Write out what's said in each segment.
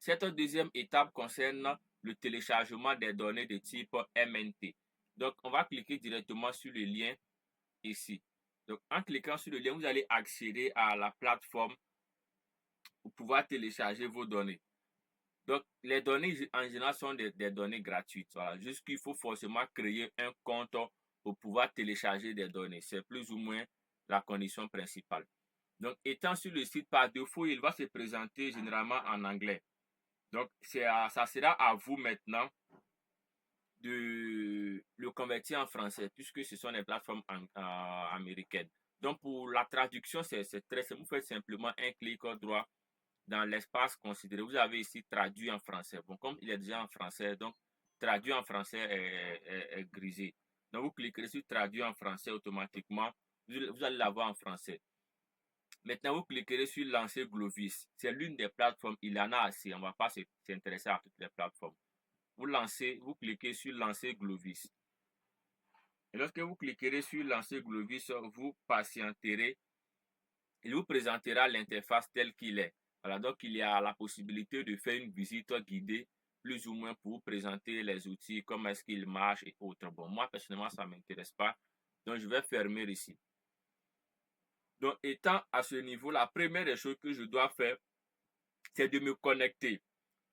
Cette deuxième étape concerne le téléchargement des données de type MNT. Donc, on va cliquer directement sur le lien ici. Donc, en cliquant sur le lien, vous allez accéder à la plateforme pour pouvoir télécharger vos données. Donc, les données en général sont des données gratuites. Voilà. Juste qu'il faut forcément créer un compte pour pouvoir télécharger des données. C'est plus ou moins la condition principale. Donc, étant sur le site par défaut, il va se présenter généralement en anglais. Donc, ça sera à vous maintenant de le convertir en français puisque ce sont des plateformes américaines. Donc, pour la traduction, c'est très simple. Vous faites simplement un clic droit dans l'espace considéré. Vous avez ici traduit en français. Bon, comme il est déjà en français, donc traduit en français est grisé. Donc, vous cliquez sur traduit en français automatiquement. Vous allez l'avoir en français. Maintenant, vous cliquerez sur lancer Glovis. C'est l'une des plateformes. Il y en a assez. On ne va pas s'intéresser à toutes les plateformes. Vous cliquez sur lancer Glovis. Et lorsque vous cliquerez sur lancer Glovis, vous patienterez. Il vous présentera l'interface telle qu'il est. Voilà, donc il y a la possibilité de faire une visite guidée, plus ou moins pour vous présenter les outils, comment est-ce qu'ils marchent et autres. Bon, moi personnellement, ça ne m'intéresse pas. Donc je vais fermer ici. Donc étant à ce niveau, la première des choses que je dois faire, c'est de me connecter.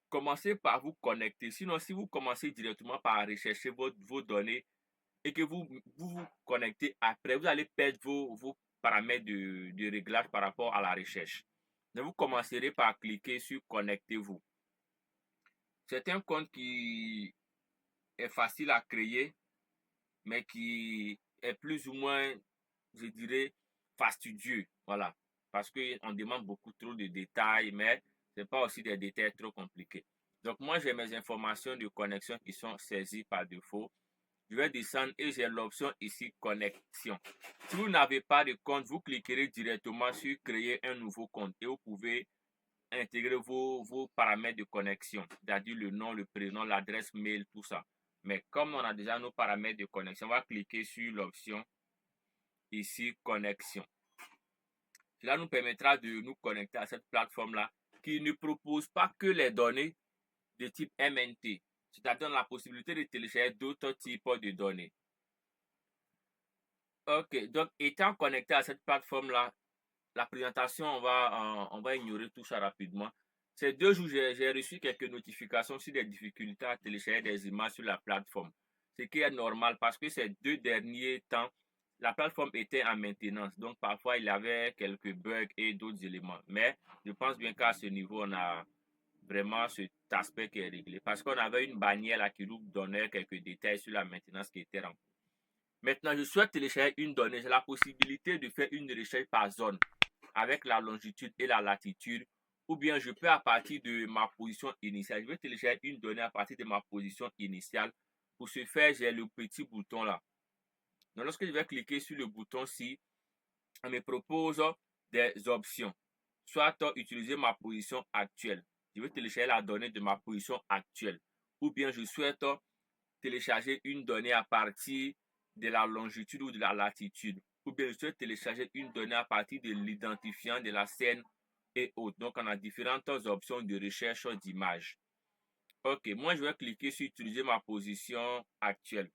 Commencez par vous connecter. Sinon, si vous commencez directement par rechercher vos données et que vous connectez après, vous allez perdre vos paramètres de réglage par rapport à la recherche. Donc, vous commencerez par cliquer sur Connectez-vous. C'est un compte qui est facile à créer, mais qui est plus ou moins, je dirais, fastidieux. Voilà. Parce qu'on demande beaucoup trop de détails, mais ce n'est pas aussi des détails trop compliqués. Donc, moi, j'ai mes informations de connexion qui sont saisies par défaut. Je vais descendre et j'ai l'option ici connexion. Si vous n'avez pas de compte, vous cliquerez directement sur créer un nouveau compte et vous pouvez intégrer vos paramètres de connexion, c'est-à-dire le nom, le prénom, l'adresse mail, tout ça. Mais comme on a déjà nos paramètres de connexion, on va cliquer sur l'option ici connexion. Cela nous permettra de nous connecter à cette plateforme-là qui ne propose pas que les données de type MNT, c'est-à-dire la possibilité de télécharger d'autres types de données. Ok, donc étant connecté à cette plateforme-là, la présentation, on va ignorer tout ça rapidement. Ces 2 jours, j'ai reçu quelques notifications sur des difficultés à télécharger des images sur la plateforme. Ce qui est normal parce que ces 2 derniers temps, la plateforme était en maintenance. Donc parfois, il y avait quelques bugs et d'autres éléments. Mais je pense bien qu'à ce niveau, on a vraiment cet aspect qui est réglé. Parce qu'on avait une bannière là qui nous donnait quelques détails sur la maintenance qui était en cours. Maintenant, je souhaite télécharger une donnée. J'ai la possibilité de faire une recherche par zone avec la longitude et la latitude. Ou bien je peux à partir de ma position initiale. Je vais télécharger une donnée à partir de ma position initiale. Pour ce faire, j'ai le petit bouton là. Donc, lorsque je vais cliquer sur le bouton-ci, on me propose des options. Soit utiliser ma position actuelle. Je vais télécharger la donnée de ma position actuelle. Ou bien je souhaite télécharger une donnée à partir de la longitude ou de la latitude. Ou bien je souhaite télécharger une donnée à partir de l'identifiant de la scène et autres. Donc, on a différentes options de recherche d'images. Ok, moi, je vais cliquer sur utiliser ma position actuelle.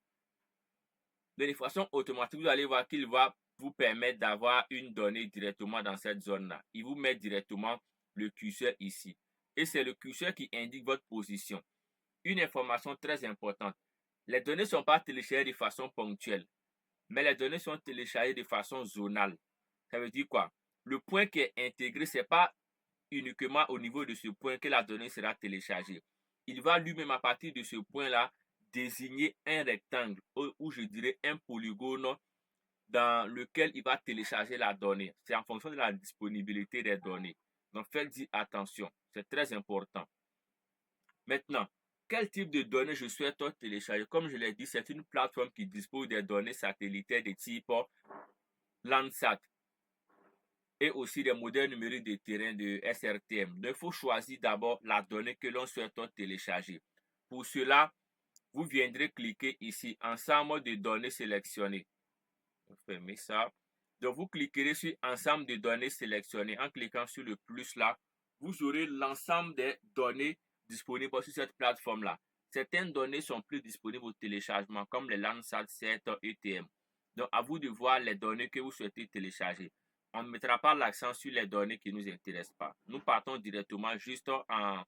De façon automatique, vous allez voir qu'il va vous permettre d'avoir une donnée directement dans cette zone-là. Il vous met directement le curseur ici. Et c'est le curseur qui indique votre position. Une information très importante. Les données ne sont pas téléchargées de façon ponctuelle, mais les données sont téléchargées de façon zonale. Ça veut dire quoi? Le point qui est intégré, ce n'est pas uniquement au niveau de ce point que la donnée sera téléchargée. Il va lui-même à partir de ce point-là désigner un rectangle ou je dirais un polygone dans lequel il va télécharger la donnée. C'est en fonction de la disponibilité des données. Donc faites-y attention, c'est très important. Maintenant, quel type de données je souhaite télécharger? Comme je l'ai dit, c'est une plateforme qui dispose des données satellitaires de type Landsat et aussi des modèles numériques de terrain de SRTM. Donc, il faut choisir d'abord la donnée que l'on souhaite télécharger. Pour cela, vous viendrez cliquer ici, ensemble de données sélectionnées. Fermez ça. Donc, vous cliquerez sur ensemble de données sélectionnées. En cliquant sur le plus là, vous aurez l'ensemble des données disponibles sur cette plateforme-là. Certaines données sont plus disponibles au téléchargement, comme les Landsat 7 ETM. Donc, à vous de voir les données que vous souhaitez télécharger. On ne mettra pas l'accent sur les données qui ne nous intéressent pas. Nous partons directement juste en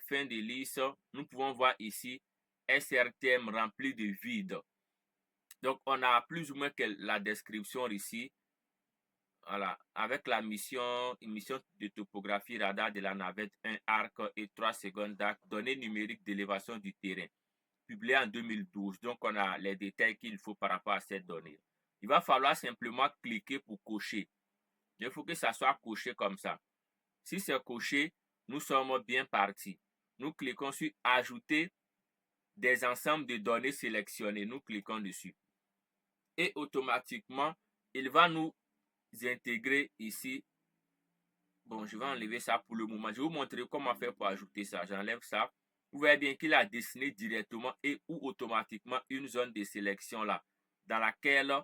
fin de liste. Nous pouvons voir ici SRTM rempli de vide. Donc, on a plus ou moins que la description ici. Voilà, avec la mission de topographie radar de la navette 1 arc et 3 secondes d'arc, données numériques d'élévation du terrain, publié en 2012. Donc, on a les détails qu'il faut par rapport à cette donnée. Il va falloir simplement cliquer pour cocher. Il faut que ça soit coché comme ça. Si c'est coché, nous sommes bien partis. Nous cliquons sur ajouter des ensembles de données sélectionnées. Nous cliquons dessus. Et automatiquement, il va nous intégrer ici. Bon, je vais enlever ça pour le moment. Je vais vous montrer comment faire pour ajouter ça. J'enlève ça. Vous voyez bien qu'il a dessiné directement et ou automatiquement une zone de sélection là, dans laquelle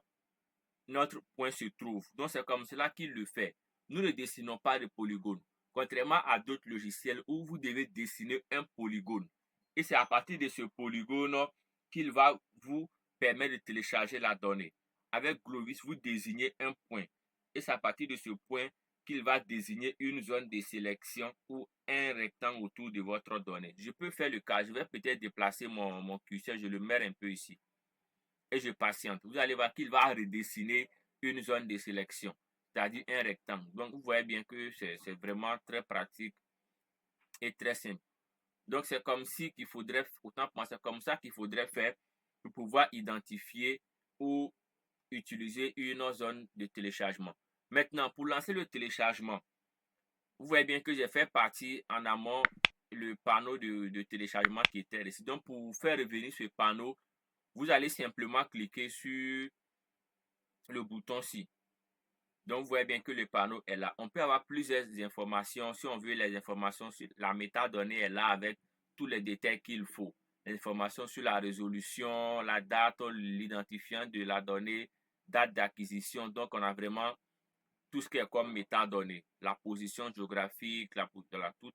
notre point se trouve. Donc, c'est comme cela qu'il le fait. Nous ne dessinons pas de polygone. Contrairement à d'autres logiciels où vous devez dessiner un polygone. Et c'est à partir de ce polygone qu'il va vous permettre de télécharger la donnée. Avec Glovis, vous désignez un point. Et c'est à partir de ce point qu'il va désigner une zone de sélection ou un rectangle autour de votre donnée. Je peux faire le cas. Je vais peut-être déplacer mon curseur. Je le mets un peu ici. Et je patiente. Vous allez voir qu'il va redessiner une zone de sélection, c'est-à-dire un rectangle. Donc, vous voyez bien que c'est vraiment très pratique et très simple. Donc, c'est comme si qu'il faudrait, autant penser comme ça qu'il faudrait faire pour pouvoir identifier ou utiliser une zone de téléchargement. Maintenant, pour lancer le téléchargement, vous voyez bien que j'ai fait partie en amont le panneau de téléchargement qui était ici. Donc, pour faire revenir ce panneau, vous allez simplement cliquer sur le bouton-ci. Donc, vous voyez bien que le panneau est là. On peut avoir plusieurs informations. Si on veut les informations sur la métadonnée est là avec tous les détails qu'il faut. Les informations sur la résolution, la date, l'identifiant de la donnée, date d'acquisition. Donc, on a vraiment tout ce qui est comme métadonnées. La position géographique, tout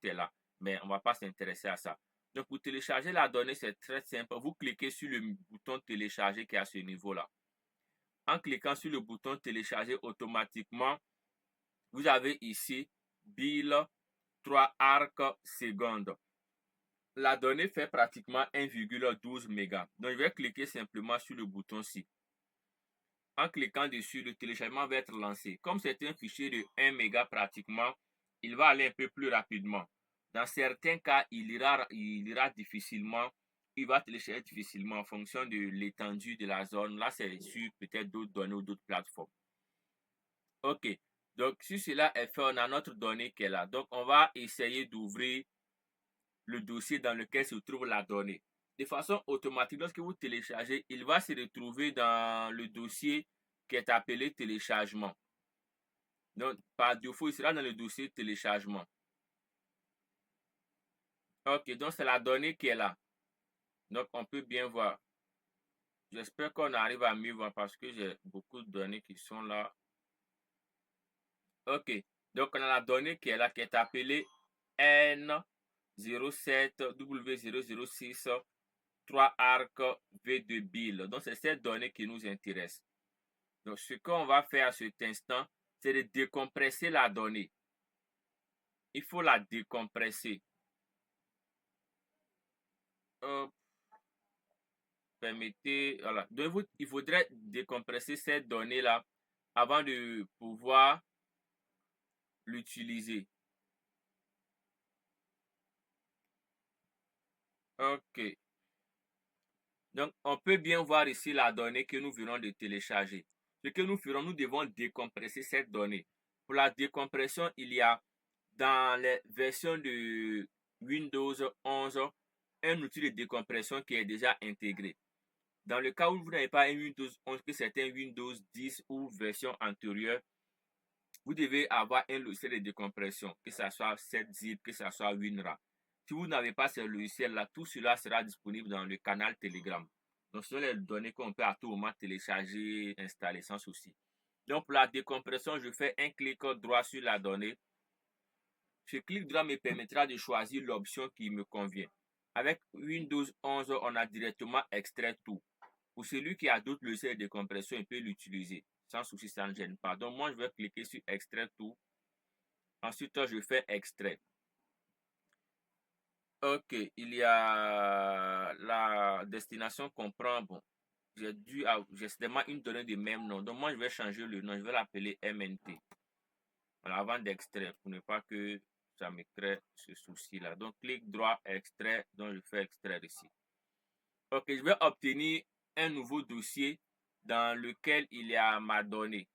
est là. Mais on ne va pas s'intéresser à ça. Donc, pour télécharger la donnée, c'est très simple. Vous cliquez sur le bouton télécharger qui est à ce niveau-là. En cliquant sur le bouton télécharger automatiquement, vous avez ici BIL 3 arc secondes. La donnée fait pratiquement 1,12 mégas. Donc, je vais cliquer simplement sur le bouton-ci. En cliquant dessus, le téléchargement va être lancé. Comme c'est un fichier de 1 méga pratiquement, il va aller un peu plus rapidement. Dans certains cas, il ira difficilement. Il va télécharger difficilement en fonction de l'étendue de la zone. Là, c'est sur peut-être d'autres données ou d'autres plateformes. OK. Donc, si cela est fait, on a notre donnée qui est là. Donc, on va essayer d'ouvrir le dossier dans lequel se trouve la donnée. De façon automatique, lorsque vous téléchargez, il va se retrouver dans le dossier qui est appelé téléchargement. Donc, par défaut, il sera dans le dossier téléchargement. OK, donc c'est la donnée qui est là. Donc, on peut bien voir. J'espère qu'on arrive à mieux voir parce que j'ai beaucoup de données qui sont là. OK, donc on a la donnée qui est là, qui est appelée N07W006 3 arc V2 BIL. Donc, c'est cette donnée qui nous intéresse. Donc, ce qu'on va faire à cet instant, c'est de décompresser la donnée. Il faut la décompresser. Permettez, voilà. Donc, il faudrait décompresser cette donnée-là avant de pouvoir l'utiliser. OK. Donc, on peut bien voir ici la donnée que nous venons de télécharger. Ce que nous ferons, nous devons décompresser cette donnée. Pour la décompression, il y a dans les versions de Windows 11 un outil de décompression qui est déjà intégré. Dans le cas où vous n'avez pas un Windows 11, que c'est un Windows 10 ou version antérieure, vous devez avoir un logiciel de décompression, que ce soit 7zip, que ce soit WinRAR. Si vous n'avez pas ce logiciel-là, tout cela sera disponible dans le canal Telegram. Donc, ce sont les données qu'on peut à tout moment télécharger, installer sans souci. Donc, pour la décompression, je fais un clic droit sur la donnée. Ce clic droit me permettra de choisir l'option qui me convient. Avec Windows 11, on a directement extrait tout. Pour celui qui a d'autres logiciels de compression, il peut l'utiliser. Sans souci, ça ne gêne pas. Donc, moi, je vais cliquer sur extrait tout. Ensuite, je fais extrait. Ok, il y a la destination comprend, bon, j'ai seulement une donnée de même nom. Donc, moi, je vais changer le nom. Je vais l'appeler MNT. Voilà, avant d'extraire, pour ne pas que ça me crée ce souci-là. Donc, clic droit, extrait. Donc, je fais extraire ici. Ok, je vais obtenir un nouveau dossier dans lequel il y a ma donnée.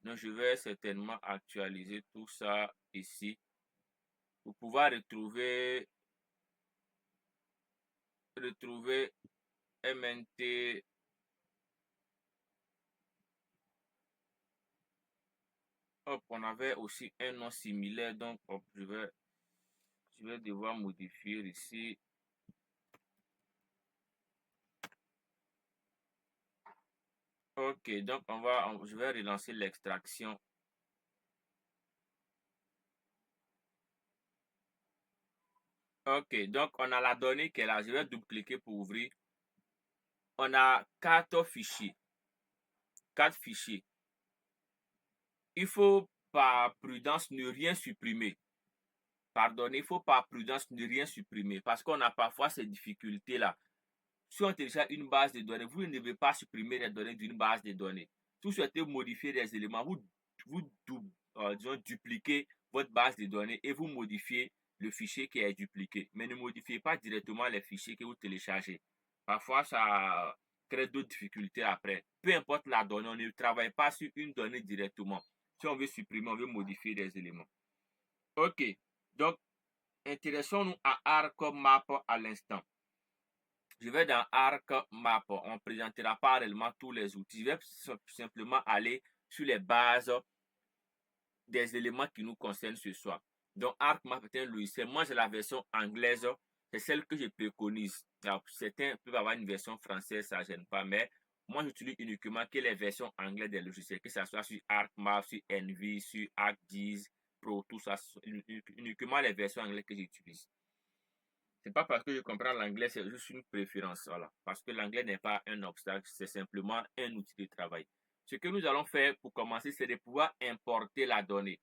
Donc, je vais certainement actualiser tout ça ici pour pouvoir retrouver MNT. Hop, on avait aussi un nom similaire, donc hop, je vais devoir modifier ici. Ok, donc je vais relancer l'extraction. Ok, donc on a la donnée qui est là. Je vais double-cliquer pour ouvrir. On a 4 fichiers. 4 fichiers. Il faut par prudence ne rien supprimer. Pardonnez, il faut par prudence ne rien supprimer parce qu'on a parfois ces difficultés-là. Si on télécharge une base de données, vous ne devez pas supprimer les données d'une base de données. Si vous souhaitez modifier des éléments, disons, dupliquez votre base de données et vous modifiez le fichier qui est dupliqué. Mais ne modifiez pas directement les fichiers que vous téléchargez. Parfois, ça crée d'autres difficultés après. Peu importe la donnée, on ne travaille pas sur une donnée directement. Si on veut supprimer, on veut modifier des éléments. Ok, donc intéressons-nous à ArcMap à l'instant. Je vais dans ArcMap. On ne présentera pas réellement tous les outils. Je vais simplement aller sur les bases des éléments qui nous concernent ce soir. Donc, ArcMap est un logiciel. Moi, j'ai la version anglaise. C'est celle que je préconise. Alors, certains peuvent avoir une version française, ça ne gêne pas. Mais moi, j'utilise uniquement que les versions anglaises des logiciels, que ce soit sur ArcMap, sur Envy, sur ArcGIS Pro, tout ça. Uniquement les versions anglaises que j'utilise. C'est pas parce que je comprends l'anglais, c'est juste une préférence. Voilà. Parce que l'anglais n'est pas un obstacle, c'est simplement un outil de travail. Ce que nous allons faire pour commencer, c'est de pouvoir importer la donnée.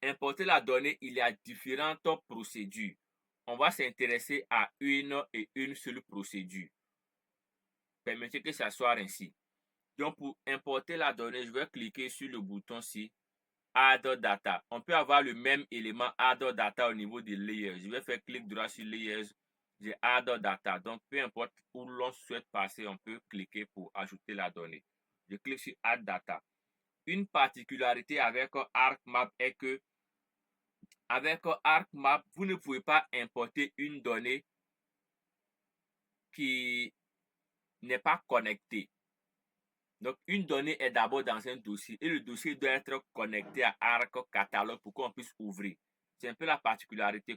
Importer la donnée, il y a différentes procédures. On va s'intéresser à une et une seule procédure. Permettez que ça soit ainsi. Donc, pour importer la donnée, je vais cliquer sur le bouton-ci, Add Data. On peut avoir le même élément Add Data au niveau des layers. Je vais faire clic droit sur Layers. J'ai Add Data. Donc, peu importe où l'on souhaite passer, on peut cliquer pour ajouter la donnée. Je clique sur Add Data. Une particularité avec ArcMap est que avec ArcMap, vous ne pouvez pas importer une donnée qui n'est pas connectée. Donc, une donnée est d'abord dans un dossier et le dossier doit être connecté à Arc Catalogue pour qu'on puisse ouvrir. C'est un peu la particularité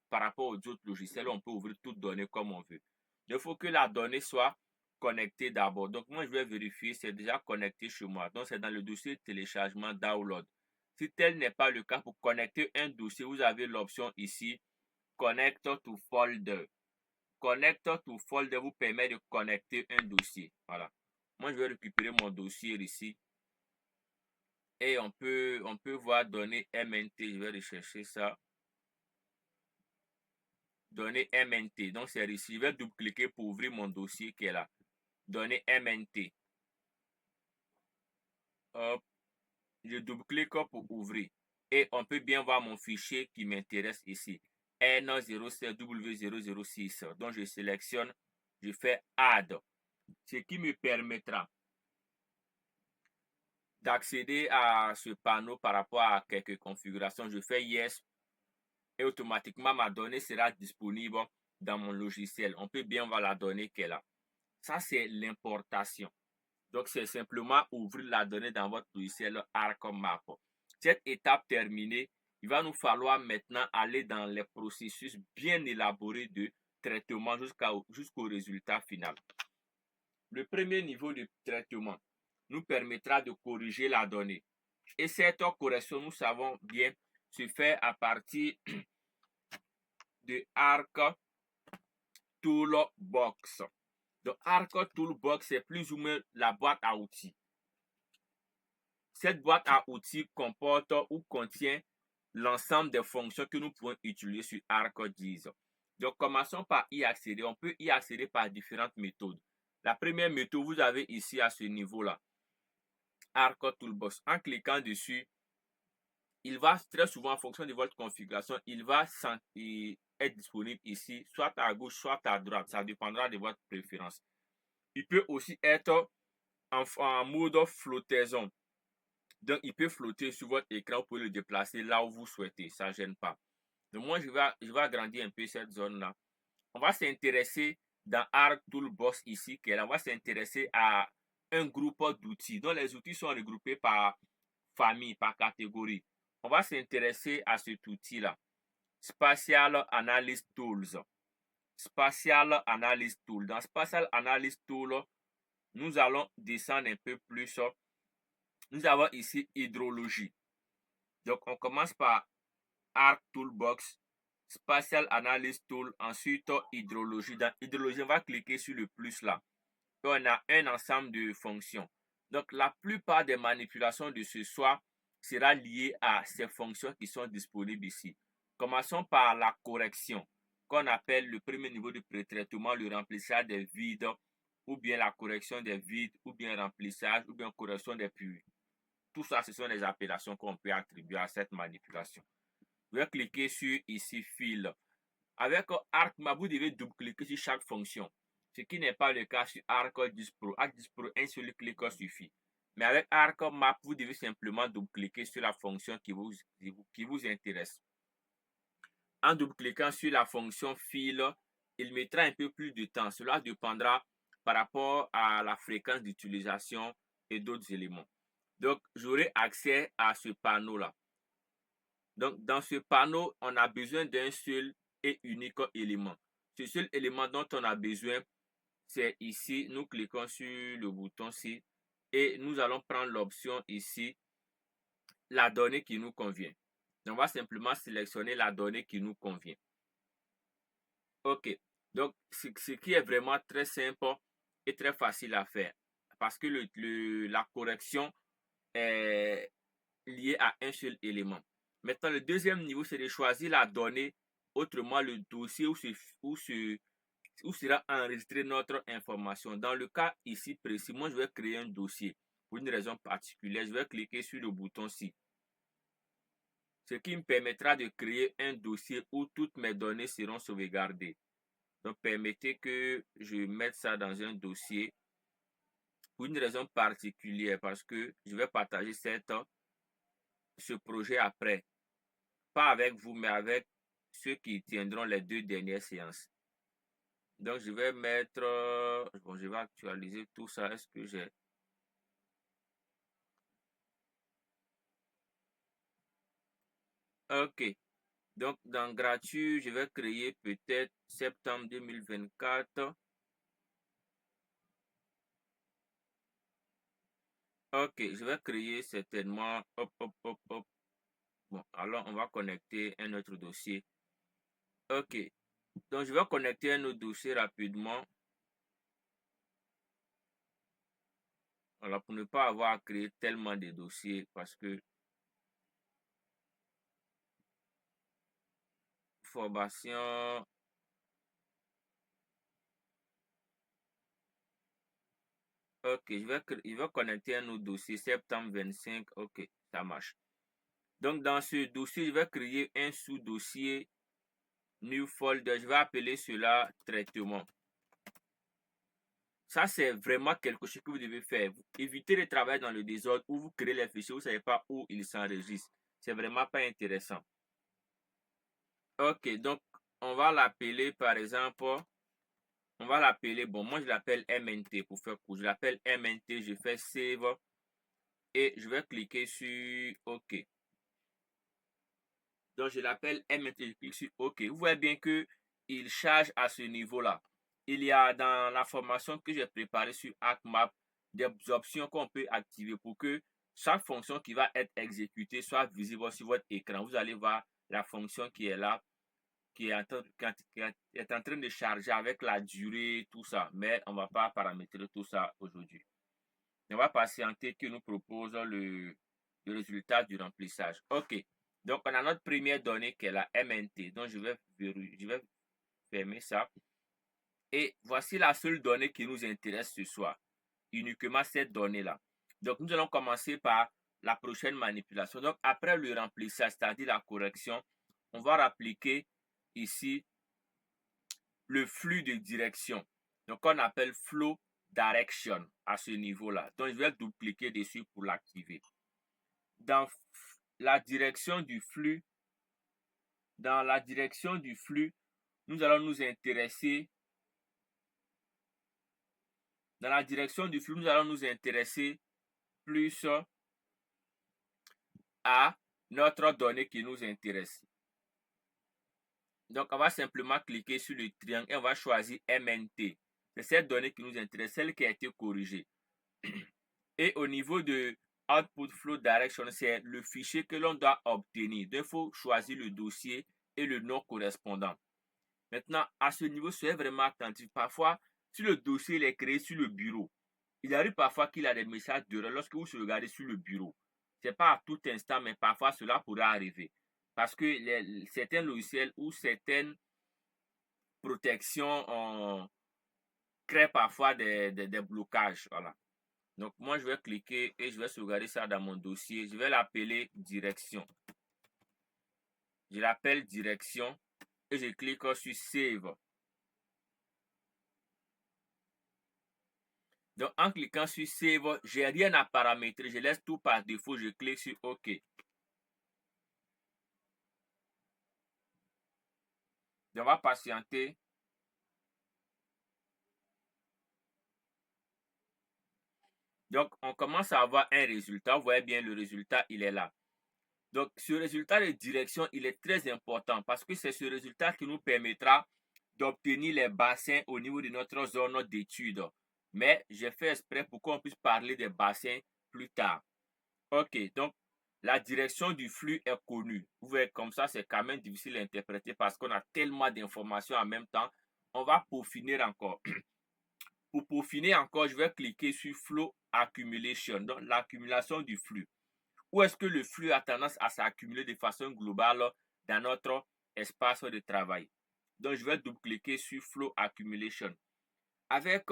par rapport aux autres logiciels. On peut ouvrir toute donnée comme on veut. Il faut que la donnée soit connectée d'abord. Donc, moi, je vais vérifier si c'est déjà connecté chez moi. Donc, c'est dans le dossier téléchargement Download. Si tel n'est pas le cas, pour connecter un dossier, vous avez l'option ici, Connect to Folder. Connect to Folder vous permet de connecter un dossier. Voilà. Moi, je vais récupérer mon dossier ici. Et on peut voir données MNT. Je vais rechercher ça. Données MNT. Donc, c'est ici. Je vais double-cliquer pour ouvrir mon dossier qui est là. Données MNT. Hop. Je double-clique pour ouvrir. Et on peut bien voir mon fichier qui m'intéresse ici. N07W006. Donc, je sélectionne. Je fais Add. Ce qui me permettra d'accéder à ce panneau par rapport à quelques configurations. Je fais Yes et automatiquement ma donnée sera disponible dans mon logiciel. On peut bien voir la donnée qui est là. Ça, c'est l'importation. Donc, c'est simplement ouvrir la donnée dans votre logiciel ArcMap. Cette étape terminée, il va nous falloir maintenant aller dans les processus bien élaborés de traitement jusqu'au résultat final. Le premier niveau de traitement nous permettra de corriger la donnée. Et cette correction, nous savons bien, se fait à partir de Arc Toolbox. Donc, Arc Toolbox, c'est plus ou moins la boîte à outils. Cette boîte à outils comporte ou contient l'ensemble des fonctions que nous pouvons utiliser sur ArcGIS. Donc, commençons par y accéder. On peut y accéder par différentes méthodes. La première méthode, vous avez ici à ce niveau-là, Arc Toolbox. En cliquant dessus, il va très souvent, en fonction de votre configuration, il va être disponible ici, soit à gauche, soit à droite. Ça dépendra de votre préférence. Il peut aussi être en mode flottaison. Donc, il peut flotter sur votre écran. Vous pouvez le déplacer là où vous souhaitez. Ça ne gêne pas. Donc, moi, je vais agrandir un peu cette zone-là. On va s'intéresser dans Arc Toolbox ici, on va s'intéresser à un groupe d'outils. Donc, les outils sont regroupés par famille, par catégorie. On va s'intéresser à cet outil-là. Spatial Analysis Tools. Spatial Analysis Tool. Dans Spatial Analysis Tool, nous allons descendre un peu plus. Nous avons ici hydrologie. Donc, on commence par Arc Toolbox, Spatial Analysis Tool, ensuite hydrologie. Dans hydrologie, on va cliquer sur le plus là. Et on a un ensemble de fonctions. Donc, la plupart des manipulations de ce soir sera liée à ces fonctions qui sont disponibles ici. Commençons par la correction, qu'on appelle le premier niveau de pré-traitement, le remplissage des vides, ou bien la correction des vides, ou bien remplissage, ou bien correction des puits. Tout ça, ce sont les appellations qu'on peut attribuer à cette manipulation. Je vais cliquer sur ici Fil. Avec ArcMap, vous devez double-cliquer sur chaque fonction, ce qui n'est pas le cas sur ArcGIS Pro. ArcGIS Pro, un seul clic suffit. Mais avec ArcMap, vous devez simplement double-cliquer sur la fonction qui vous intéresse. En double-cliquant sur la fonction Fil, il mettra un peu plus de temps. Cela dépendra par rapport à la fréquence d'utilisation et d'autres éléments. Donc, j'aurai accès à ce panneau-là. Donc, dans ce panneau, on a besoin d'un seul et unique élément. Ce seul élément dont on a besoin, c'est ici. Nous cliquons sur le bouton ci et nous allons prendre l'option ici, la donnée qui nous convient. Donc, on va simplement sélectionner la donnée qui nous convient. OK. Donc, ce qui est vraiment très simple et très facile à faire parce que la correction est liée à un seul élément. Maintenant, le deuxième niveau, c'est de choisir la donnée, autrement le dossier où sera enregistrée notre information. Dans le cas ici précis, moi, je vais créer un dossier pour une raison particulière. Je vais cliquer sur le bouton ci, ce qui me permettra de créer un dossier où toutes mes données seront sauvegardées. Donc, permettez que je mette ça dans un dossier pour une raison particulière parce que je vais partager ce projet après. Pas avec vous, mais avec ceux qui tiendront les 2 dernières séances. Donc, je vais mettre, je vais actualiser tout ça. Est-ce que j'ai... OK. Donc, dans gratuit, je vais créer peut-être septembre 2024. OK, je vais créer certainement, hop, hop, hop, hop. Bon, alors on va connecter un autre dossier. OK. Donc, je vais connecter un autre dossier rapidement. Alors, pour ne pas avoir à créer tellement de dossiers, parce que formation. OK, je vais connecter un autre dossier, septembre 25. OK, ça marche. Donc, dans ce dossier, je vais créer un sous-dossier New Folder. Je vais appeler cela traitement. Ça, c'est vraiment quelque chose que vous devez faire. Évitez de travailler dans le désordre où vous créez les fichiers, vous ne savez pas où ils s'enregistrent. C'est vraiment pas intéressant. OK, donc, on va l'appeler, par exemple, bon, moi, je l'appelle MNT pour faire court. Je l'appelle MNT, je fais Save et je vais cliquer sur OK. Donc, je l'appelle MNT, je clique sur OK. Vous voyez bien qu'il charge à ce niveau-là. Il y a dans la formation que j'ai préparée sur ArcMap des options qu'on peut activer pour que chaque fonction qui va être exécutée soit visible sur votre écran. Vous allez voir la fonction qui est là, qui est en train de charger avec la durée, tout ça. Mais on ne va pas paramétrer tout ça aujourd'hui. On va patienter que nous propose le résultat du remplissage. OK. Donc, on a notre première donnée qui est la MNT. Donc, je vais fermer ça. Et voici la seule donnée qui nous intéresse ce soir. Uniquement cette donnée-là. Donc, nous allons commencer par la prochaine manipulation. Donc, après le remplissage, c'est-à-dire la correction, on va appliquer ici le flux de direction. Donc, on appelle flow direction à ce niveau-là. Donc, je vais dupliquer dessus pour l'activer. Dans la direction du flux, nous allons nous intéresser plus à notre donnée qui nous intéresse. Donc, on va simplement cliquer sur le triangle et on va choisir MNT. C'est cette donnée qui nous intéresse, celle qui a été corrigée. Et au niveau de Output Flow Direction, c'est le fichier que l'on doit obtenir. Donc, il faut choisir le dossier et le nom correspondant. Maintenant, à ce niveau, soyez vraiment attentif. Parfois, si le dossier est créé sur le bureau, il arrive parfois qu'il y a des messages d'erreur lorsque vous regardez sur le bureau. Ce n'est pas à tout instant, mais parfois cela pourrait arriver. Parce que certains logiciels ou certaines protections créent parfois des blocages. Voilà. Donc, moi, je vais cliquer et je vais sauvegarder ça dans mon dossier. Je vais l'appeler direction. Je l'appelle direction et je clique sur Save. Donc, en cliquant sur Save, je n'ai rien à paramétrer. Je laisse tout par défaut. Je clique sur OK. Donc, on va patienter. Donc, on commence à avoir un résultat. Vous voyez bien, le résultat, il est là. Donc, ce résultat de direction, il est très important parce que c'est ce résultat qui nous permettra d'obtenir les bassins au niveau de notre zone d'étude. Mais j'ai fait exprès pour qu'on puisse parler des bassins plus tard. OK, donc la direction du flux est connue. Vous voyez, comme ça, c'est quand même difficile à interpréter parce qu'on a tellement d'informations en même temps. On va peaufiner encore. Pour peaufiner encore, je vais cliquer sur Flow Accumulation, donc l'accumulation du flux. Où est-ce que le flux a tendance à s'accumuler de façon globale dans notre espace de travail? Donc, je vais double-cliquer sur Flow Accumulation. Avec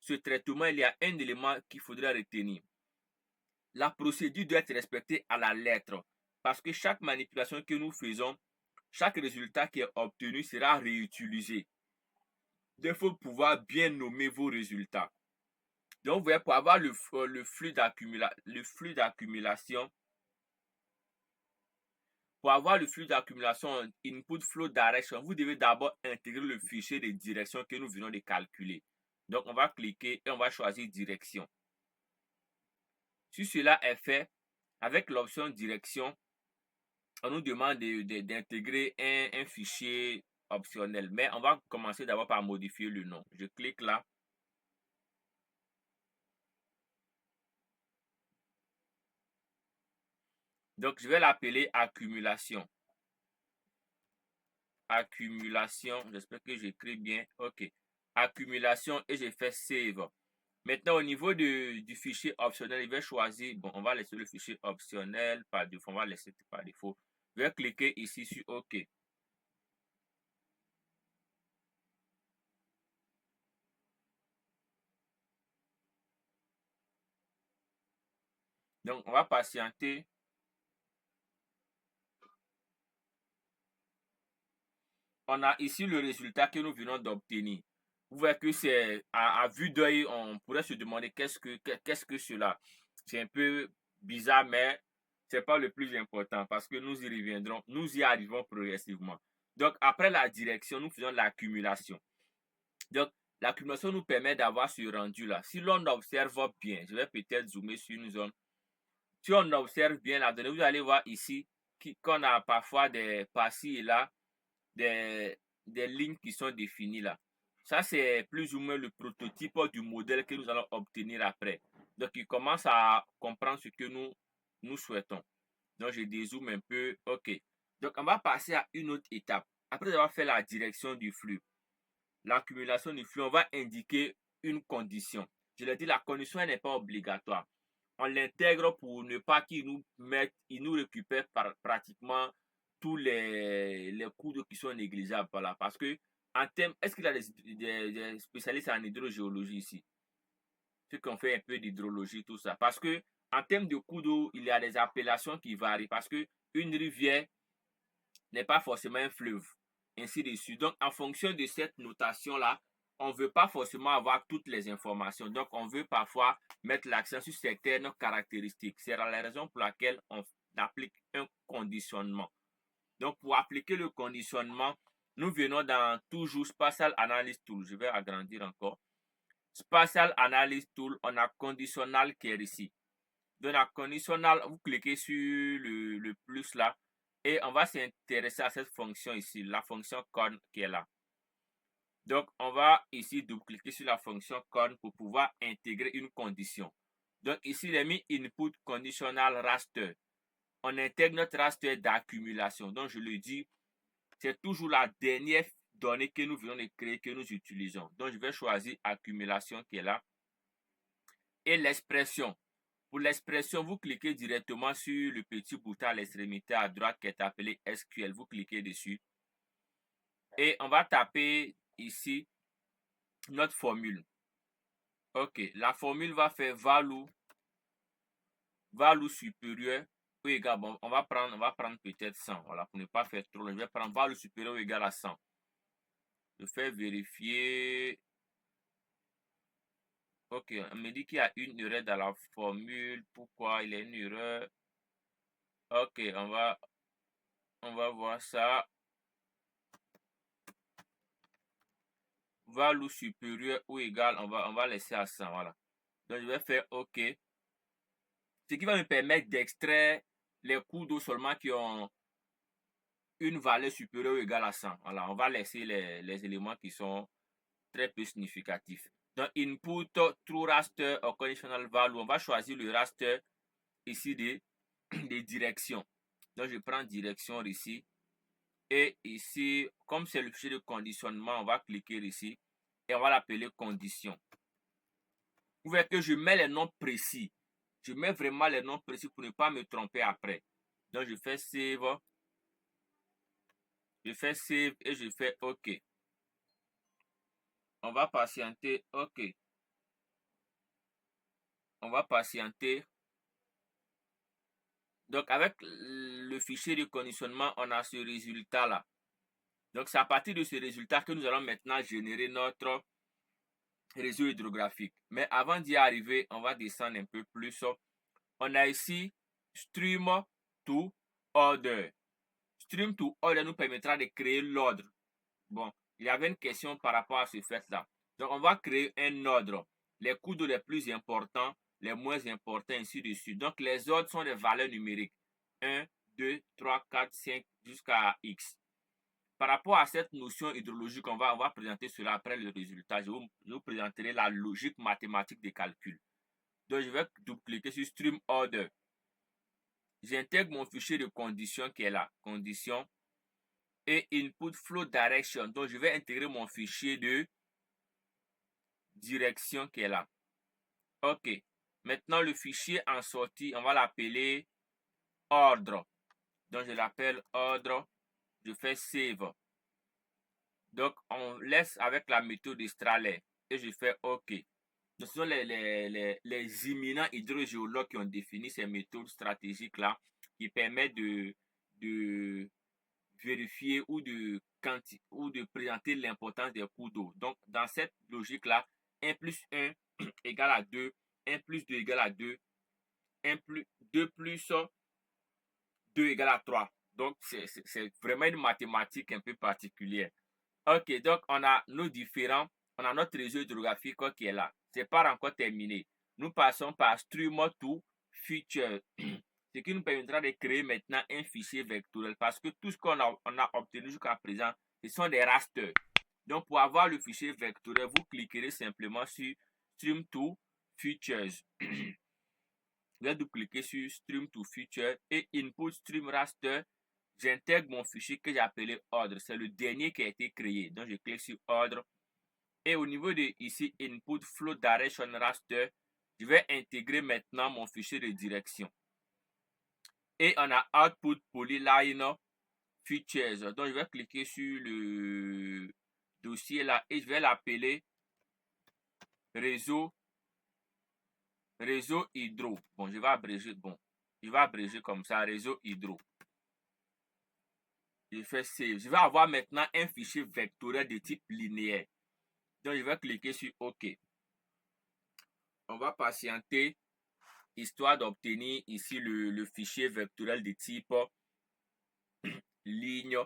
ce traitement, il y a un élément qu'il faudra retenir. La procédure doit être respectée à la lettre parce que chaque manipulation que nous faisons, chaque résultat qui est obtenu sera réutilisé. Il faut pouvoir bien nommer vos résultats. Donc, vous voyez, pour avoir le flux d'accumulation, pour avoir le flux d'accumulation input flow direction, vous devez d'abord intégrer le fichier de direction que nous venons de calculer. Donc, on va cliquer et on va choisir direction. Si cela est fait, avec l'option direction, on nous demande d'intégrer un fichier optionnel. Mais on va commencer d'abord par modifier le nom. Je clique là. Donc, je vais l'appeler accumulation. Accumulation, j'espère que j'écris bien. OK. Accumulation et je fais save. Maintenant, au niveau du fichier optionnel, je vais choisir, bon, on va laisser le fichier optionnel par défaut, on va laisser par défaut. Je vais cliquer ici sur OK. Donc, on va patienter. On a ici le résultat que nous venons d'obtenir. Vous voyez que c'est à vue d'œil, on pourrait se demander qu'est-ce que cela. C'est un peu bizarre, mais ce n'est pas le plus important parce que nous y reviendrons, nous y arrivons progressivement. Donc, après la direction, nous faisons l'accumulation. Donc, l'accumulation nous permet d'avoir ce rendu-là. Si l'on observe bien, je vais peut-être zoomer sur une zone. Si on observe bien la donnée, vous allez voir ici qu'on a parfois des par-ci et là, des lignes qui sont définies là. Ça, c'est plus ou moins le prototype du modèle que nous allons obtenir après. Donc, il commence à comprendre ce que nous nous souhaitons. Donc, je dézoome un peu. OK. Donc, on va passer à une autre étape. Après avoir fait la direction du flux, l'accumulation du flux, on va indiquer une condition. Je l'ai dit, la condition n'est pas obligatoire. On l'intègre pour ne pas qu'il nous récupère pratiquement tous les coûts d'eau qui sont négligeables. Voilà. Parce que, en termes, est-ce qu'il y a des spécialistes en hydrogéologie ici? Ceux qui ont fait un peu d'hydrologie, tout ça. Parce que, en termes de coûts d'eau, il y a des appellations qui varient. Parce que une rivière n'est pas forcément un fleuve. Ainsi de suite. Donc, en fonction de cette notation-là, on ne veut pas forcément avoir toutes les informations. Donc, on veut parfois mettre l'accent sur certaines caractéristiques. C'est la raison pour laquelle on applique un conditionnement. Donc, pour appliquer le conditionnement, nous venons dans toujours Spatial Analysis Tool. Je vais agrandir encore. Spatial Analysis Tool, on a conditional qui est ici. Donc, la conditional, vous cliquez sur le plus là et on va s'intéresser à cette fonction ici, la fonction con qui est là. Donc, on va ici double-cliquer sur la fonction con pour pouvoir intégrer une condition. Donc, ici, il est mis input conditional raster. On intègre notre raster d'accumulation. Donc, je le dis, c'est toujours la dernière donnée que nous venons de créer que nous utilisons. Donc, je vais choisir accumulation qui est là. Et l'expression. Pour l'expression, vous cliquez directement sur le petit bouton à l'extrémité à droite qui est appelé SQL. Vous cliquez dessus. Et on va taper ici notre formule. OK. La formule va faire value supérieur ou égal. Bon, on va prendre peut-être 100. Voilà, pour ne pas faire trop long. Je vais prendre value supérieur ou égal à 100. Je fais vérifier. OK, on me dit qu'il y a une erreur dans la formule. Pourquoi il y a une erreur? OK, on va voir ça. Value supérieur ou égal, on va laisser à 100. Voilà. Donc, je vais faire OK. Ce qui va me permettre d'extraire les cours d'eau seulement qui ont une valeur supérieure ou égale à 100. Voilà, on va laisser les éléments qui sont très peu significatifs. Donc, input true raster or conditional value, on va choisir le raster ici des directions. Donc, je prends direction ici. Et ici, comme c'est le fichier de conditionnement, on va cliquer ici et on va l'appeler condition. Vous voyez que je mets les noms précis. Je mets vraiment les noms précis pour ne pas me tromper après. Donc, je fais save. Je fais save et je fais OK. On va patienter. OK. On va patienter. Donc, avec le fichier de conditionnement, on a ce résultat-là. Donc, c'est à partir de ce résultat que nous allons maintenant générer notre réseau hydrographique. Mais avant d'y arriver, on va descendre un peu plus. On a ici Stream to Order. Stream to Order nous permettra de créer l'ordre. Bon, il y avait une question par rapport à ce fait-là. Donc, on va créer un ordre. Les coûts d'eau les plus importants, les moins importants, ainsi de suite. Donc, les ordres sont des valeurs numériques. 1, 2, 3, 4, 5, jusqu'à X. Par rapport à cette notion hydrologique, on va présenter cela après le résultat. Je vous présenterai la logique mathématique des calculs. Donc, je vais double-cliquer sur Stream Order. J'intègre mon fichier de condition qui est là. Condition. Et Input Flow Direction. Donc, je vais intégrer mon fichier de direction qui est là. OK. Maintenant, le fichier en sortie, on va l'appeler ordre. Donc, je l'appelle ordre. Je fais save. Donc, on laisse avec la méthode Strahler. Et je fais OK. Donc, ce sont les imminents hydrogéologues qui ont défini ces méthodes stratégiques-là qui permettent de vérifier ou de présenter l'importance des cours d'eau. Donc, dans cette logique-là, 1 plus 1 égale à 2, 1 plus 2 égale à 2, 2 plus 2 égale à 3. Donc, c'est vraiment une mathématique un peu particulière. OK, donc on a notre réseau hydrographique qui est là. C'est pas encore terminé. Nous passons par Stream to Feature, ce qui nous permettra de créer maintenant un fichier vectoriel parce que tout ce qu'on a obtenu jusqu'à présent, ce sont des rasters. Donc, pour avoir le fichier vectoriel, vous cliquerez simplement sur Stream to Features. je vais double-cliquer sur Stream to Feature et Input Stream Raster. J'intègre mon fichier que j'ai appelé ordre. C'est le dernier qui a été créé. Donc, je clique sur ordre. Et au niveau de ici, Input Flow Direction Raster, je vais intégrer maintenant mon fichier de direction. Et on a Output Polyline Features. Donc, je vais cliquer sur le dossier là et je vais l'appeler réseau hydro. Bon, je vais abréger. Bon, je vais abréger comme ça, réseau hydro. Je fais save. Je vais avoir maintenant un fichier vectoriel de type linéaire. Donc, je vais cliquer sur OK. On va patienter histoire d'obtenir ici le fichier vectoriel de type ligne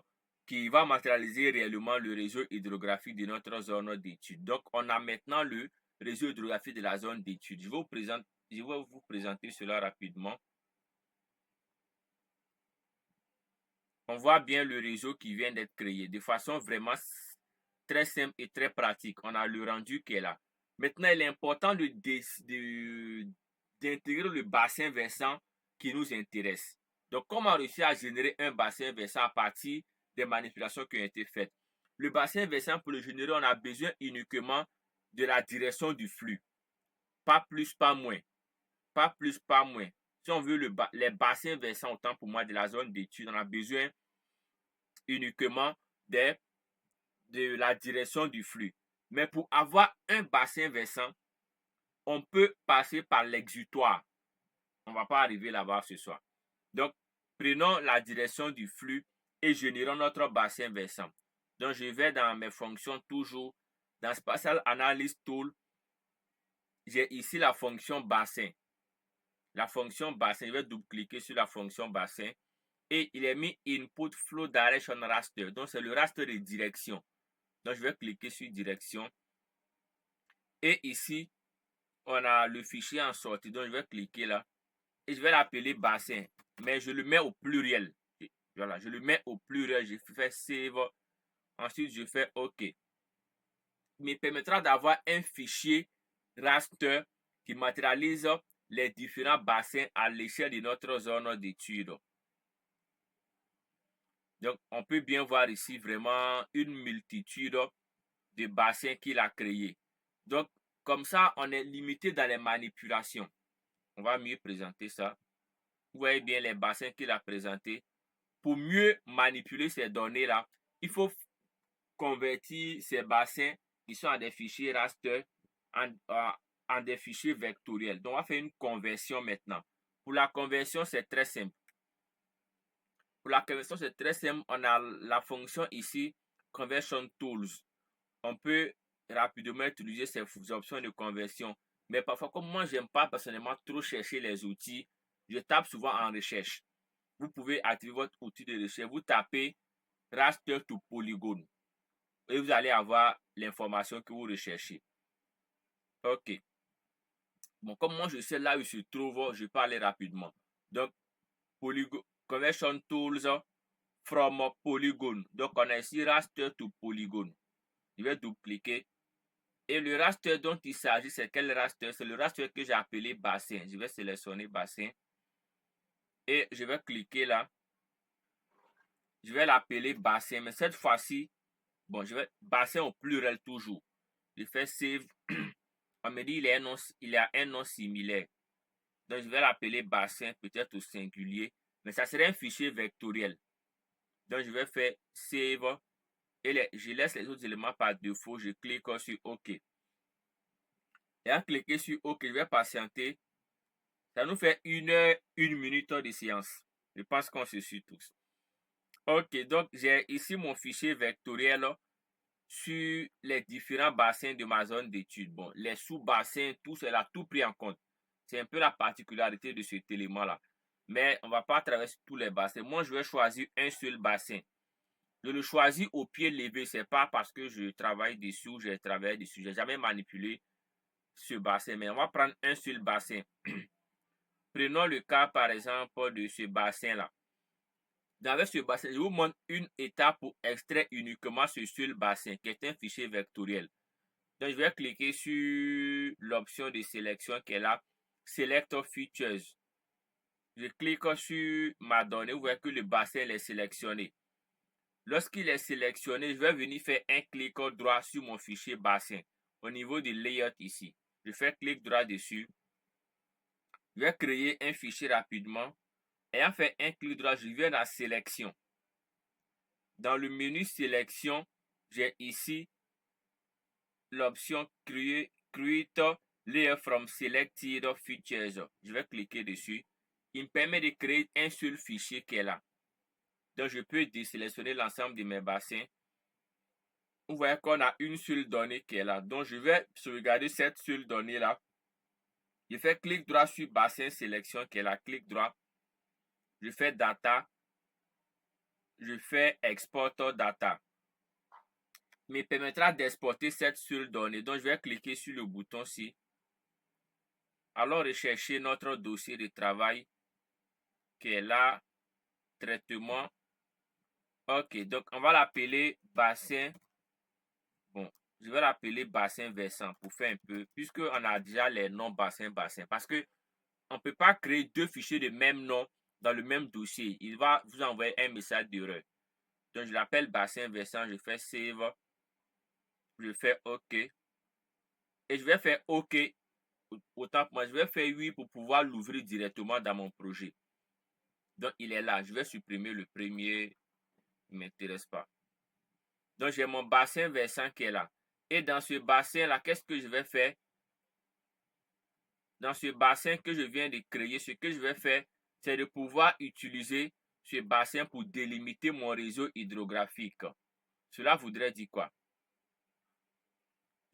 qui va matérialiser réellement le réseau hydrographique de notre zone d'étude. Donc, on a maintenant le réseau hydrographique de la zone d'étude. Je vais vous présenter cela rapidement. On voit bien le réseau qui vient d'être créé de façon vraiment très simple et très pratique. On a le rendu qui est là. Maintenant, il est important d'intégrer le bassin versant qui nous intéresse. Donc, comment réussir à générer un bassin versant à partir des manipulations qui ont été faites? Le bassin versant, pour le générer, on a besoin uniquement de la direction du flux. Pas plus, pas moins. Pas plus, pas moins. Si on veut les bassins versants, autant pour moi, de la zone d'étude, on a besoin uniquement de la direction du flux. Mais pour avoir un bassin versant, on peut passer par l'exutoire. On ne va pas arriver là-bas ce soir. Donc, prenons la direction du flux et générons notre bassin versant. Donc, je vais dans mes fonctions toujours. Dans Spatial Analysis Tool, j'ai ici la fonction bassin. La fonction bassin, je vais double-cliquer sur la fonction bassin. Et il est mis Input Flow Direction Raster. Donc, c'est le raster de direction. Donc, je vais cliquer sur direction. Et ici, on a le fichier en sortie. Donc, je vais cliquer là. Et je vais l'appeler bassin. Mais je le mets au pluriel. Voilà, je le mets au pluriel. Je fais Save. Ensuite, je fais OK. Il me permettra d'avoir un fichier raster qui matérialise les différents bassins à l'échelle de notre zone d'étude. Donc, on peut bien voir ici vraiment une multitude de bassins qu'il a créés. Donc, comme ça, on est limité dans les manipulations. On va mieux présenter ça. Vous voyez bien les bassins qu'il a présentés. Pour mieux manipuler ces données-là, il faut convertir ces bassins qui sont en des fichiers raster en des fichiers vectoriels. Donc, on va faire une conversion maintenant. Pour la conversion, c'est très simple. Pour la conversion, c'est très simple. On a la fonction ici, Conversion Tools. On peut rapidement utiliser ces options de conversion. Mais parfois, comme moi, je n'aime pas personnellement trop chercher les outils, je tape souvent en recherche. Vous pouvez activer votre outil de recherche. Vous tapez Raster to Polygon. Et vous allez avoir l'information que vous recherchez. OK. Bon, comme moi, je sais là où il se trouve, je peux aller rapidement. Donc, Conversion Tools from Polygon. Donc, on a ici Raster to Polygon. Je vais double-cliquer. Et le raster dont il s'agit, c'est quel raster? C'est le raster que j'ai appelé bassin. Je vais sélectionner bassin. Et je vais cliquer là. Je vais l'appeler bassin. Mais cette fois-ci, bon, je vais bassin au pluriel toujours. Je fais save. On me dit il y a un nom similaire. Donc, je vais l'appeler bassin, peut-être au singulier. Mais ça serait un fichier vectoriel. Donc, je vais faire save. Et je laisse les autres éléments par défaut. Je clique sur OK. Et en cliquant sur OK, je vais patienter. Ça nous fait 1 heure, 1 minute de séance. Je pense qu'on se suit tous. OK, donc j'ai ici mon fichier vectoriel sur les différents bassins de ma zone d'étude. Bon, les sous-bassins, tout cela, tout pris en compte. C'est un peu la particularité de cet élément-là. Mais on ne va pas traverser tous les bassins. Moi, je vais choisir un seul bassin. Je le choisis au pied levé. Ce n'est pas parce que je travaille dessus ou j'ai travaillé dessus. Je n'ai jamais manipulé ce bassin. Mais on va prendre un seul bassin. Prenons le cas, par exemple, de ce bassin-là. Dans ce bassin, je vous montre une étape pour extraire uniquement ce seul bassin, qui est un fichier vectoriel. Donc, je vais cliquer sur l'option de sélection qui est là, Select Features. je clique sur ma donnée. Vous voyez que le bassin est sélectionné. Lorsqu'il est sélectionné, je vais venir faire un clic droit sur mon fichier bassin au niveau du layout ici. Je fais clic droit dessus. Je vais créer un fichier rapidement. Ayant fait un clic droit, je viens dans sélection. Dans le menu sélection, j'ai ici l'option create layer from selected features. Je vais cliquer dessus. Il me permet de créer un seul fichier qui est là. Donc, je peux désélectionner l'ensemble de mes bassins. Vous voyez qu'on a une seule donnée qui est là. Donc, je vais sauvegarder cette seule donnée-là. Je fais clic droit sur bassin sélection qui est là. Clic droit. Je fais data. Je fais export data. Me permettra d'exporter cette seule donnée. Donc, je vais cliquer sur le bouton ci. Allons rechercher notre dossier de travail qui est là. Traitement. Ok, donc on va l'appeler bassin. Bon, je vais l'appeler bassin versant pour faire un peu, puisqu'on a déjà les noms bassin. Parce que on ne peut pas créer deux fichiers de même nom dans le même dossier. Il va vous envoyer un message d'erreur. Donc, je l'appelle bassin versant. Je fais save. Je fais OK. Et je vais faire OK. Autant pour moi, je vais faire oui pour pouvoir l'ouvrir directement dans mon projet. Donc, il est là. Je vais supprimer le premier. Il ne m'intéresse pas. Donc, j'ai mon bassin versant qui est là. Et dans ce bassin-là, qu'est-ce que je vais faire? Dans ce bassin que je viens de créer, ce que je vais faire, c'est de pouvoir utiliser ce bassin pour délimiter mon réseau hydrographique. Cela voudrait dire quoi?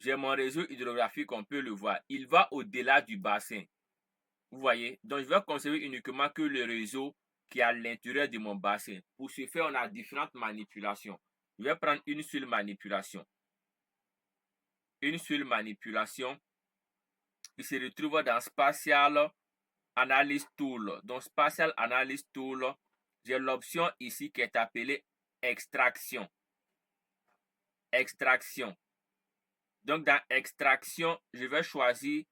J'ai mon réseau hydrographique, on peut le voir. Il va au-delà du bassin. Vous voyez? Donc, je vais conserver uniquement que le réseau qui est à l'intérieur de mon bassin. Pour ce faire, on a différentes manipulations. Je vais prendre une seule manipulation. Une seule manipulation. Il se retrouve dans Spatial Analysis Tool. Donc, Spatial Analysis Tool, j'ai l'option ici qui est appelée Extraction. Extraction. Donc, dans Extraction, je vais choisir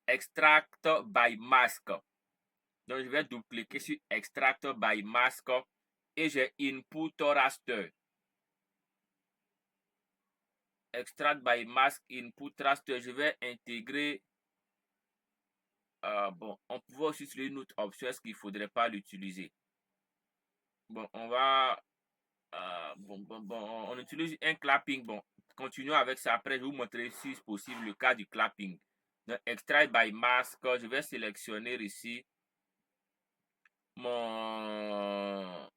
Extract by Mask. Donc, je vais double-cliquer sur Extract by Mask et j'ai Input Raster. Extract by Mask, Input Raster, je vais intégrer. Bon, on peut aussi utiliser une autre option, est-ce qu'il ne faudrait pas l'utiliser? Bon, on va. On utilise un clapping. Bon, continuons avec ça. Après, je vais vous montrer si c'est possible le cas du clapping. Donc, Extract by Mask, je vais sélectionner ici mon.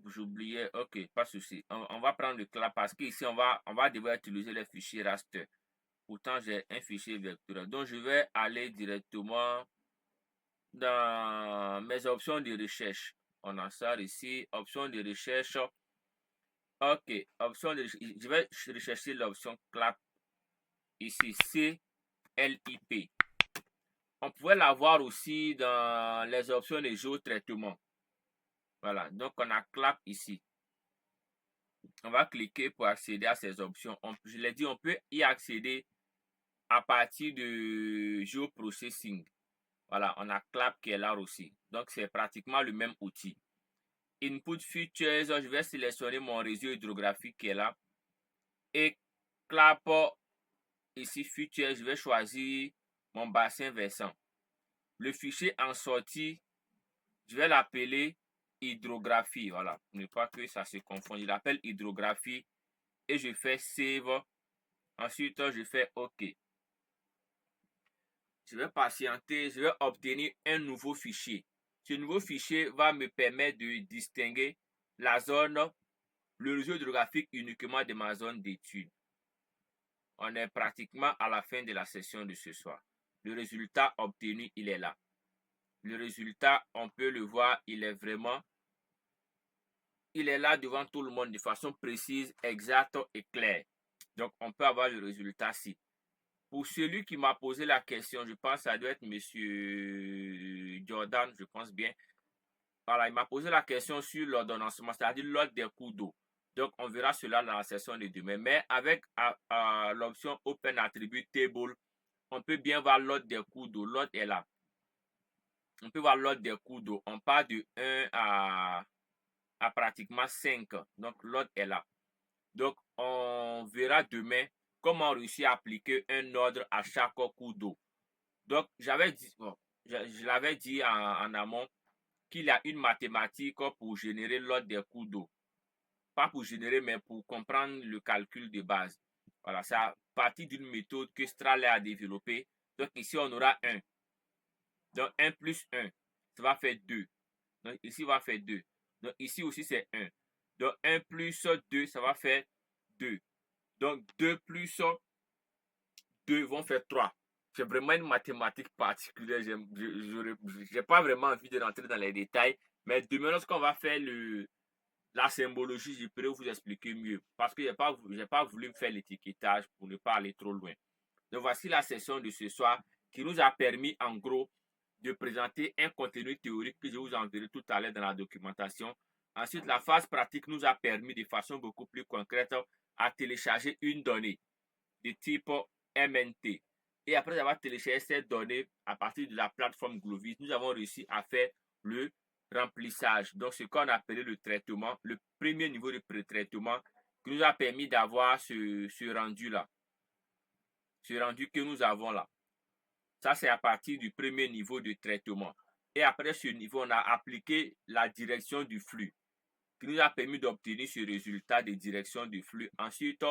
J'oubliais. Ok, pas de souci. On va prendre le clap parce qu'ici, on va devoir utiliser les fichiers raster. Pourtant, j'ai un fichier vectoriel. Donc, je vais aller directement dans mes options de recherche. On en sort ici. Option de recherche. Ok, option de recherche. Je vais rechercher l'option clap ici. CLIP. On pouvait l'avoir aussi dans les options de géotraitement. Voilà, donc on a clap ici. On va cliquer pour accéder à ces options. Je l'ai dit, on peut y accéder à partir de Geoprocessing. Voilà, on a clap qui est là aussi. Donc, c'est pratiquement le même outil. Input Features, je vais sélectionner mon réseau hydrographique qui est là. Et clap, ici, Features, je vais choisir mon bassin versant. Le fichier en sortie, je vais l'appeler hydrographie. Voilà, ne pas que ça se confonde. Je l'appelle hydrographie et je fais Save. Ensuite, je fais OK. Je vais patienter, je vais obtenir un nouveau fichier. Ce nouveau fichier va me permettre de distinguer la zone, le réseau hydrographique uniquement de ma zone d'étude. On est pratiquement à la fin de la session de ce soir. Le résultat obtenu, il est là. Le résultat, on peut le voir, il est là devant tout le monde de façon précise, exacte et claire. Donc, on peut avoir le résultat ici. Pour celui qui m'a posé la question, je pense que ça doit être M. Jordan, je pense bien. Voilà, il m'a posé la question sur l'ordonnancement, c'est-à-dire l'ordre des cours d'eau. Donc, on verra cela dans la session de demain. Mais avec l'option Open Attribute Table, on peut bien voir l'ordre des cours d'eau. L'ordre est là. On peut voir l'ordre des cours d'eau. On part de 1 à pratiquement 5. Donc, l'ordre est là. Donc, on verra demain comment réussir à appliquer un ordre à chaque cours d'eau. Donc, j'avais dit, bon, je l'avais dit en amont qu'il y a une mathématique pour générer l'ordre des cours d'eau. Pas pour générer, mais pour comprendre le calcul de base. Voilà, c'est à partir d'une méthode que Strahler a développée. Donc, ici, on aura 1. Donc, 1 plus 1, ça va faire 2. Donc, ici, on va faire 2. Donc, ici aussi, c'est 1. Donc, 1 plus 2, ça va faire 2. Donc, 2 plus 2 vont faire 3. C'est vraiment une mathématique particulière. Je n'ai pas vraiment envie de rentrer dans les détails. Mais demain, lorsqu'on va faire la symbologie, je pourrais vous expliquer mieux. Parce que je n'ai pas voulu faire l'étiquetage pour ne pas aller trop loin. Donc, voici la session de ce soir qui nous a permis, en gros, de présenter un contenu théorique que je vous enverrai tout à l'heure dans la documentation. Ensuite, la phase pratique nous a permis de façon beaucoup plus concrète à télécharger une donnée de type MNT. Et après avoir téléchargé cette donnée à partir de la plateforme Glovis, nous avons réussi à faire le remplissage. Donc, ce qu'on appelait le traitement, le premier niveau de pré-traitement qui nous a permis d'avoir ce rendu-là. Ce rendu que nous avons là. Ça, c'est à partir du premier niveau de traitement. Et après ce niveau, on a appliqué la direction du flux qui nous a permis d'obtenir ce résultat de direction du flux. Ensuite,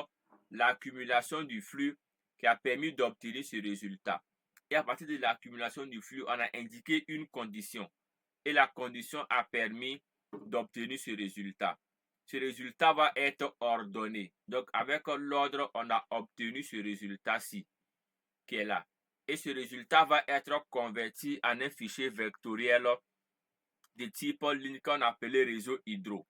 l'accumulation du flux qui a permis d'obtenir ce résultat. Et à partir de l'accumulation du flux, on a indiqué une condition. Et la condition a permis d'obtenir ce résultat. Ce résultat va être ordonné. Donc, avec l'ordre, on a obtenu ce résultat-ci qui est là. Et ce résultat va être converti en un fichier vectoriel de type ligne qu'on appelait réseau hydro.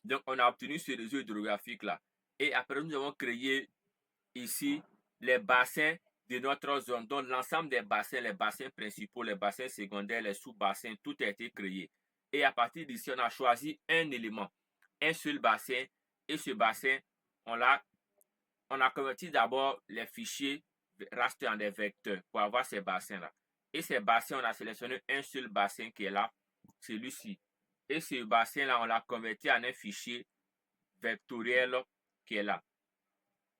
Donc, on a obtenu ce réseau hydrographique là. Et après, nous avons créé ici les bassins de notre zone. Donc, l'ensemble des bassins, les bassins principaux, les bassins secondaires, les sous-bassins, tout a été créé. Et à partir d'ici, on a choisi un élément, un seul bassin. Et ce bassin, on a converti d'abord les fichiers raster en des vecteurs pour avoir ces bassins-là. Et ces bassins, on a sélectionné un seul bassin qui est là, celui-ci. Et ce bassin-là, on l'a converti en un fichier vectoriel qui est là.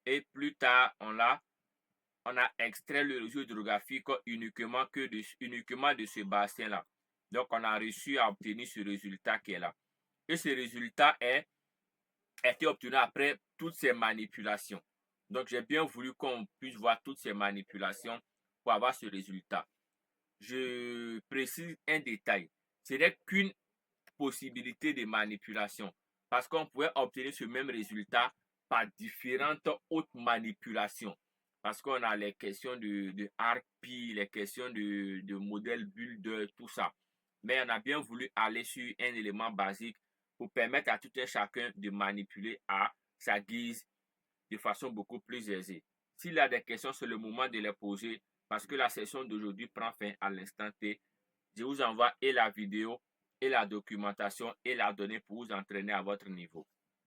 Et plus tard, on a extrait le réseau hydrographique uniquement de ce bassin-là. Donc, on a réussi à obtenir ce résultat qui est là. Et ce résultat a été obtenu après toutes ces manipulations. Donc, j'ai bien voulu qu'on puisse voir toutes ces manipulations pour avoir ce résultat. Je précise un détail. Ce n'est qu'une possibilité de manipulation parce qu'on pouvait obtenir ce même résultat par différentes autres manipulations. Parce qu'on a les questions de RP, les questions de modèle builder, tout ça. Mais on a bien voulu aller sur un élément basique pour permettre à tout un chacun de manipuler à sa guise de façon beaucoup plus aisée. S'il y a des questions, c'est le moment de les poser parce que la session d'aujourd'hui prend fin à l'instant T. Je vous envoie et la vidéo et la documentation et la donnée pour vous entraîner à votre niveau.